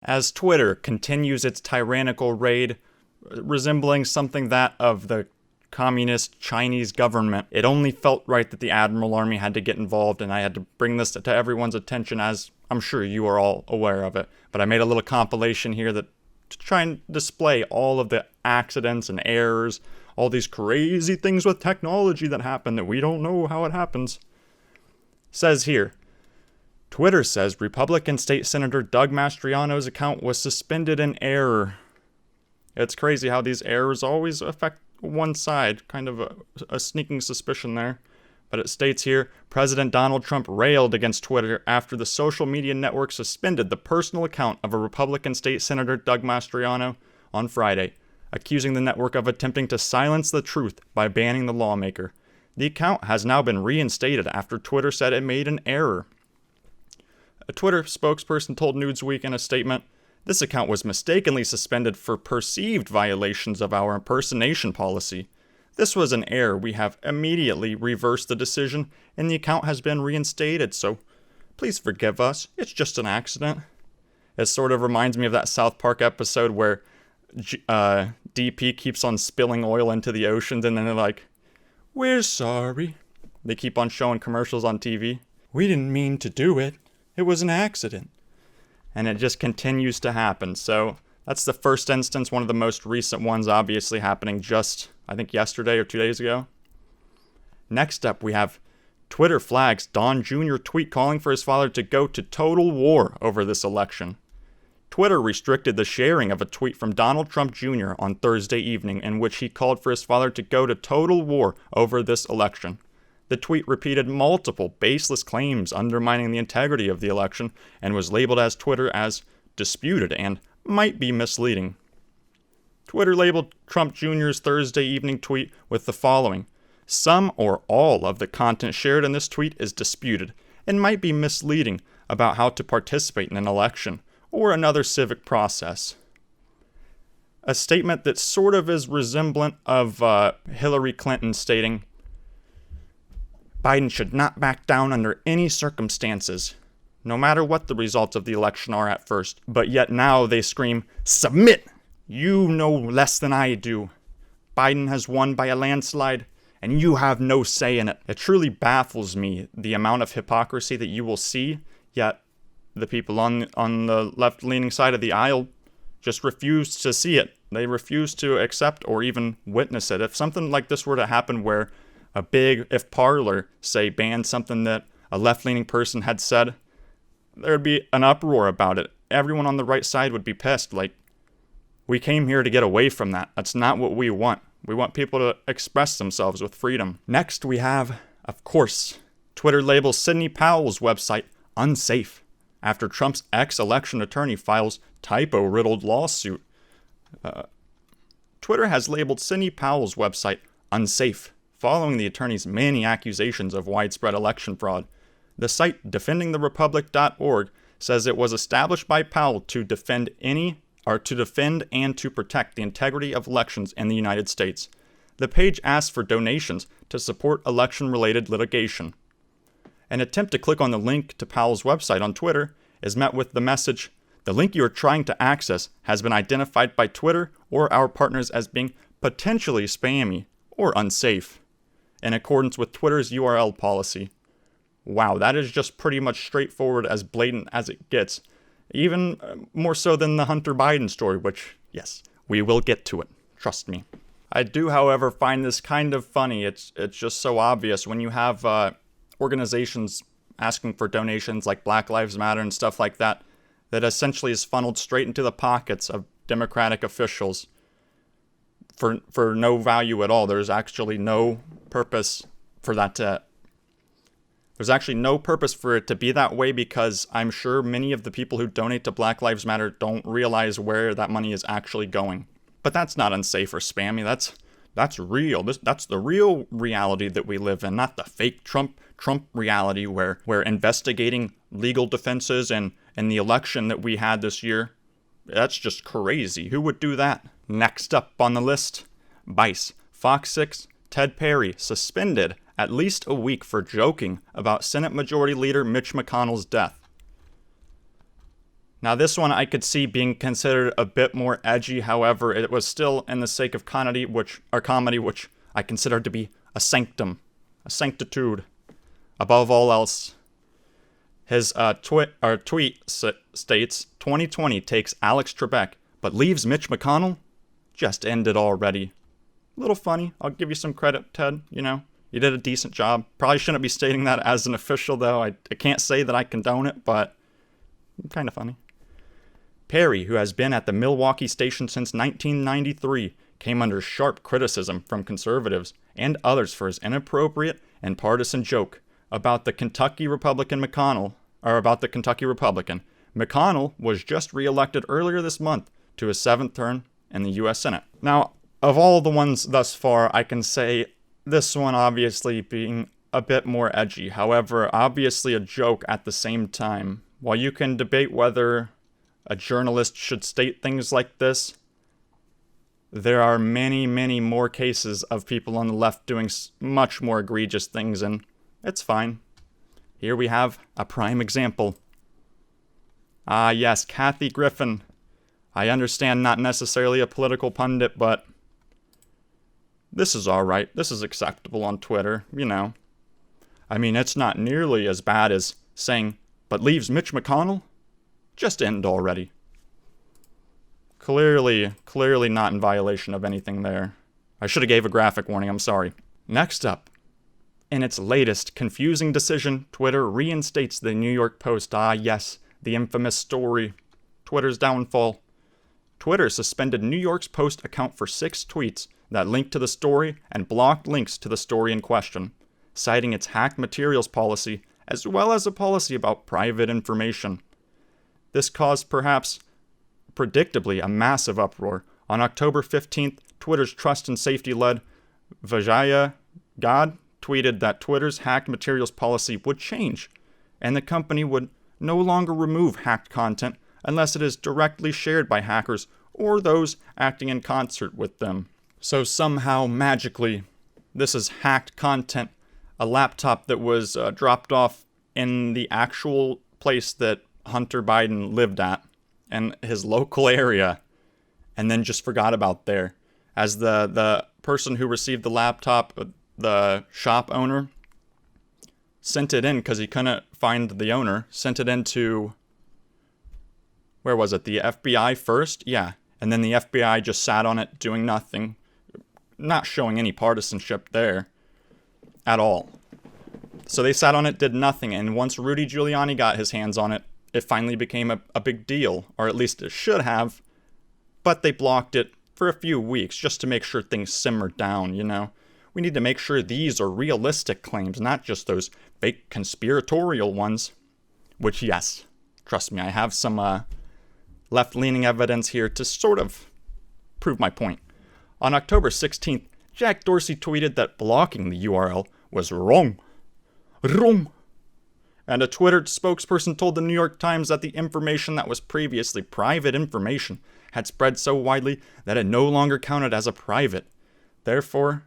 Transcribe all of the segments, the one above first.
As Twitter continues its tyrannical raid, resembling something that of the communist Chinese government, it only felt right that the Admiral Army had to get involved, and I had to bring this to everyone's attention, as I'm sure you are all aware of it. But I made a little compilation here to try and display all of the accidents and errors, all these crazy things with technology that happen that we don't know how it happens. Says here, Twitter says Republican State Senator Doug Mastriano's account was suspended in error. It's crazy how these errors always affect one side, kind of a sneaking suspicion there. But it states here, President Donald Trump railed against Twitter after the social media network suspended the personal account of a Republican State Senator Doug Mastriano on Friday, accusing the network of attempting to silence the truth by banning the lawmaker. The account has now been reinstated after Twitter said it made an error. A Twitter spokesperson told Newsweek in a statement, "This account was mistakenly suspended for perceived violations of our impersonation policy. This was an error. We have immediately reversed the decision, and the account has been reinstated, so please forgive us. It's just an accident." It sort of reminds me of that South Park episode where DP keeps on spilling oil into the oceans, and then they're like, "We're sorry." They keep on showing commercials on TV. "We didn't mean to do it. It was an accident." And it just continues to happen. So that's the first instance, one of the most recent ones, obviously happening just, I think, yesterday or 2 days ago. Next up, we have Twitter flags Don Jr. tweet calling for his father to go to total war over this election. Twitter restricted the sharing of a tweet from Donald Trump Jr. on Thursday evening in which he called for his father to go to total war over this election. The tweet repeated multiple baseless claims undermining the integrity of the election and was labeled as Twitter as disputed and might be misleading. Twitter labeled Trump Jr.'s Thursday evening tweet with the following: "Some or all of the content shared in this tweet is disputed and might be misleading about how to participate in an election or another civic process." A statement that sort of is resemblant of Hillary Clinton stating, "Biden should not back down under any circumstances, no matter what the results of the election are at first." But yet now they scream, "Submit! You know less than I do. Biden has won by a landslide, and you have no say in it." It truly baffles me the amount of hypocrisy that you will see, yet the people on the left-leaning side of the aisle just refuse to see it. They refuse to accept or even witness it. If something like this were to happen where if Parler, say, banned something that a left-leaning person had said, there'd be an uproar about it. Everyone on the right side would be pissed. Like, we came here to get away from that. That's not what we want. We want people to express themselves with freedom. Next, we have, of course, Twitter labels Sidney Powell's website unsafe after Trump's ex-election attorney files typo-riddled lawsuit. Twitter has labeled Sidney Powell's website unsafe following the attorney's many accusations of widespread election fraud. The site defendingtherepublic.org says it was established by Powell to defend and to protect the integrity of elections in the United States. The page asks for donations to support election-related litigation. An attempt to click on the link to Powell's website on Twitter is met with the message, "The link you are trying to access has been identified by Twitter or our partners as being potentially spammy or unsafe, in accordance with Twitter's URL policy." Wow, that is just pretty much straightforward, as blatant as it gets. Even more so than the Hunter Biden story, which, yes, we will get to it. Trust me. I do, however, find this kind of funny. It's just so obvious when you have organizations asking for donations like Black Lives Matter and stuff like that, that essentially is funneled straight into the pockets of Democratic officials for no value at all. There's actually no purpose for that There's actually no purpose for it to be that way, because I'm sure many of the people who donate to Black Lives Matter don't realize where that money is actually going. But that's not unsafe or spammy. That's real. That's the real reality that we live in, not the fake Trump reality where we're investigating legal defenses and the election that we had this year. That's just crazy. Who would do that? Next up on the list, Vice. Fox 6, Ted Perry suspended at least a week for joking about Senate Majority Leader Mitch McConnell's death. Now this one I could see being considered a bit more edgy, however, it was still in the sake of comedy, which I consider to be a sanctum, a sanctitude, above all else. His tweet states, 2020 takes Alex Trebek, but leaves Mitch McConnell? Just ended already. A little funny. I'll give you some credit, Ted. You know, you did a decent job. Probably shouldn't be stating that as an official, though. I can't say that I condone it, but kind of funny. Perry, who has been at the Milwaukee station since 1993, came under sharp criticism from conservatives and others for his inappropriate and partisan joke about the Kentucky Republican McConnell. McConnell was just re-elected earlier this month to his 7th term in the U.S. Senate. Now, of all the ones thus far, I can say this one obviously being a bit more edgy. However, obviously a joke at the same time. While you can debate whether a journalist should state things like this, there are many, many more cases of people on the left doing much more egregious things, and it's fine. Here we have a prime example. Ah, yes, Kathy Griffin. I understand not necessarily a political pundit, but this is alright. This is acceptable on Twitter, you know. I mean, it's not nearly as bad as saying, but leaves Mitch McConnell? Just end already. Clearly not in violation of anything there. I should have gave a graphic warning, I'm sorry. Next up. In its latest confusing decision, Twitter reinstates the New York Post. Ah, yes, the infamous story. Twitter's downfall. Twitter suspended New York's Post account for 6 tweets that linked to the story and blocked links to the story in question, citing its hacked materials policy as well as a policy about private information. This caused perhaps predictably a massive uproar. On October 15th, Twitter's trust and safety-led Vijaya God tweeted that Twitter's hacked materials policy would change, and the company would no longer remove hacked content unless it is directly shared by hackers or those acting in concert with them. So somehow, magically, this is hacked content, a laptop that was dropped off in the actual place that Hunter Biden lived at, in his local area, and then just forgot about there. As the person who received the laptop, the shop owner, sent it in because he couldn't find the owner, sent it into, where was it, the FBI first? Yeah, and then the FBI just sat on it doing nothing, not showing any partisanship there at all. So they sat on it, did nothing, and once Rudy Giuliani got his hands on it, it finally became a big deal, or at least it should have, but they blocked it for a few weeks just to make sure things simmered down, you know? We need to make sure these are realistic claims, not just those fake conspiratorial ones, which, yes, trust me, I have some left-leaning evidence here to sort of prove my point. On October 16th, Jack Dorsey tweeted that blocking the URL was wrong. Wrong. And a Twitter spokesperson told the New York Times that the information that was previously private information had spread so widely that it no longer counted as a private. Therefore,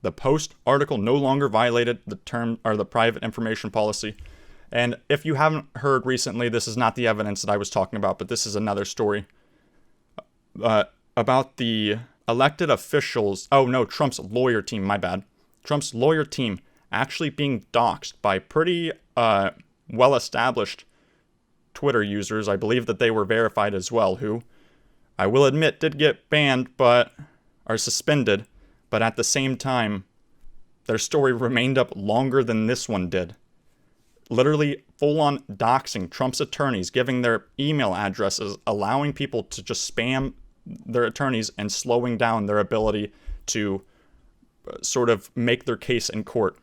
the Post article no longer violated the term or the private information policy. And if you haven't heard recently, this is not the evidence that I was talking about, but this is another story about the elected officials. Oh no, Trump's lawyer team, my bad. Trump's lawyer team actually being doxxed by pretty well-established Twitter users. I believe that they were verified as well, who I will admit did get banned, but are suspended. But at the same time, their story remained up longer than this one did. Literally full-on doxing Trump's attorneys, giving their email addresses, allowing people to just spam their attorneys and slowing down their ability to sort of make their case in court.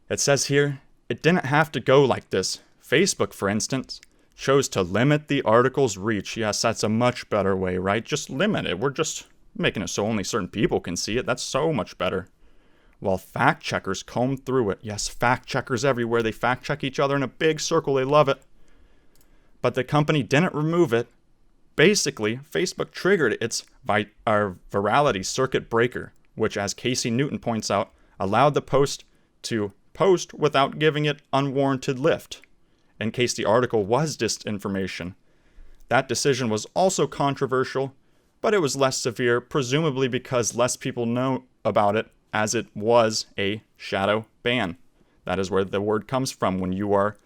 It says here, it didn't have to go like this. Facebook, for instance, chose to limit the article's reach. Yes, that's a much better way, right? Just limit it. We're just making it so only certain people can see it. That's so much better. While fact checkers comb through it. Yes, fact checkers everywhere. They fact check each other in a big circle. They love it. But the company didn't remove it. Basically, Facebook triggered its virality circuit breaker, which, as Casey Newton points out, allowed the Post to post without giving it unwarranted lift. in case the article was disinformation. That decision was also controversial, but it was less severe, presumably because less people know about it, as it was a shadow ban. That is where the word comes from, when you are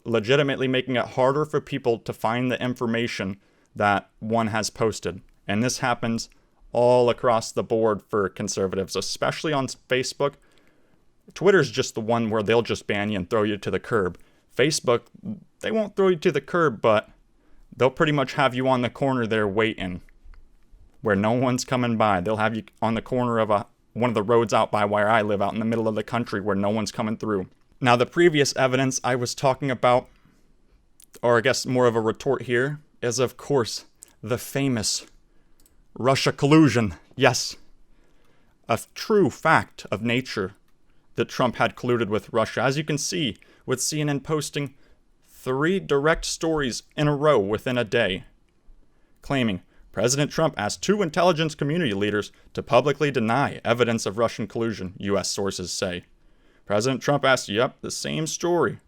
legitimately making it harder for people to find the information that one has posted. And this happens all across the board for conservatives, especially on Facebook. Twitter's just the one where they'll just ban you and throw you to the curb. Facebook, they won't throw you to the curb, but they'll pretty much have you on the corner there waiting, where no one's coming by. They'll have you on the corner of one of the roads out by where I live, out in the middle of the country where no one's coming through. Now, the previous evidence I was talking about, or I guess more of a retort here, is of course the famous Russia collusion. Yes, a true fact of nature that Trump had colluded with Russia. As you can see, with CNN posting 3 direct stories in a row within a day, claiming President Trump asked 2 intelligence community leaders to publicly deny evidence of Russian collusion, U.S. sources say. President Trump asked, yep, the same story.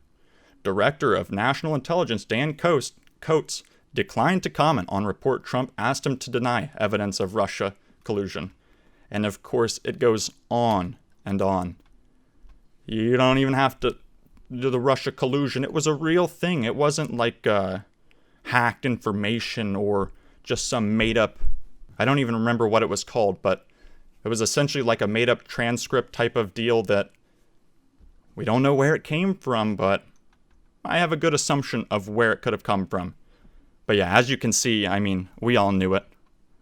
Director of National Intelligence Dan Coates declined to comment on report Trump asked him to deny evidence of Russia collusion. And of course, it goes on and on. You don't even have to do the Russia collusion. It was a real thing. It wasn't like hacked information or just some made-up, I don't even remember what it was called, but it was essentially like a made-up transcript type of deal that we don't know where it came from, but I have a good assumption of where it could have come from. But yeah, as you can see, I mean, we all knew it.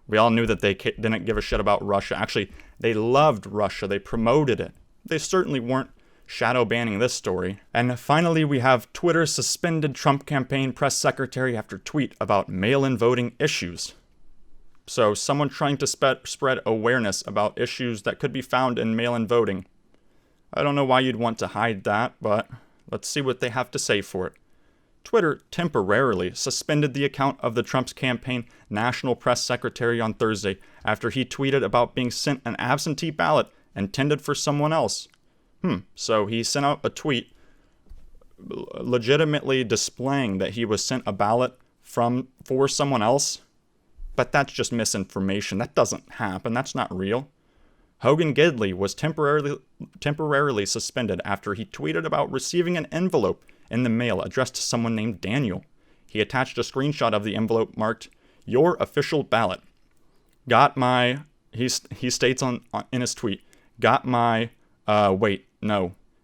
We all knew that they didn't give a shit about Russia. Actually, they loved Russia. They promoted it. They certainly weren't shadow banning this story. And finally, we have Twitter suspended Trump campaign press secretary after tweet about mail-in voting issues. So someone trying to spread awareness about issues that could be found in mail-in voting. I don't know why you'd want to hide that, but let's see what they have to say for it. Twitter temporarily suspended the account of the Trump's campaign national press secretary on Thursday after he tweeted about being sent an absentee ballot intended for someone else. So he sent out a tweet legitimately displaying that he was sent a ballot for someone else, but that's just misinformation. That doesn't happen. That's not real. Hogan Gidley was temporarily suspended after he tweeted about receiving an envelope in the mail addressed to someone named Daniel. He attached a screenshot of the envelope marked, "Your official ballot. Got my," he states in his tweet, "got my,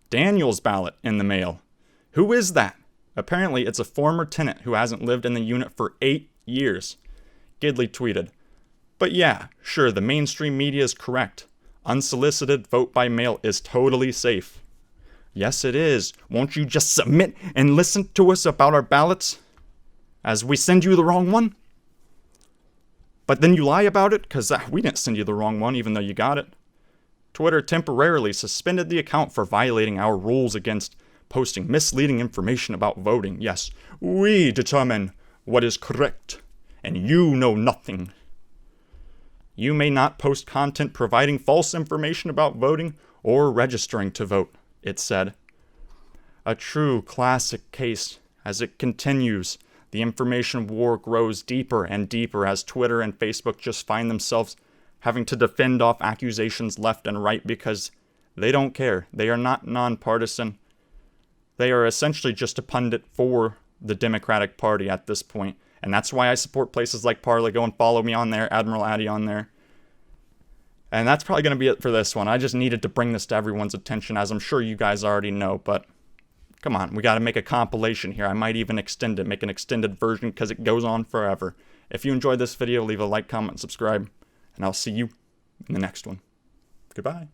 Daniel's ballot in the mail. Who is that? Apparently it's a former tenant who hasn't lived in the unit for 8 years. Gidley tweeted, "But yeah, sure, the mainstream media is correct. Unsolicited vote by mail is totally safe." Yes, it is. Won't you just submit and listen to us about our ballots as we send you the wrong one? But then you lie about it because we didn't send you the wrong one even though you got it. Twitter temporarily suspended the account for violating our rules against posting misleading information about voting. Yes, we determine what is correct, and you know nothing. You may not post content providing false information about voting or registering to vote, it said. A true classic case. As it continues, the information war grows deeper and deeper as Twitter and Facebook just find themselves having to defend off accusations left and right because they don't care. They are not nonpartisan. They are essentially just a pundit for the Democratic Party at this point. And that's why I support places like Parler. Go and follow me on there, Admiral Addy on there. And that's probably going to be it for this one. I just needed to bring this to everyone's attention, as I'm sure you guys already know. But come on, we got to make a compilation here. I might even extend it, make an extended version because it goes on forever. If you enjoyed this video, leave a like, comment, and subscribe. And I'll see you in the next one. Goodbye.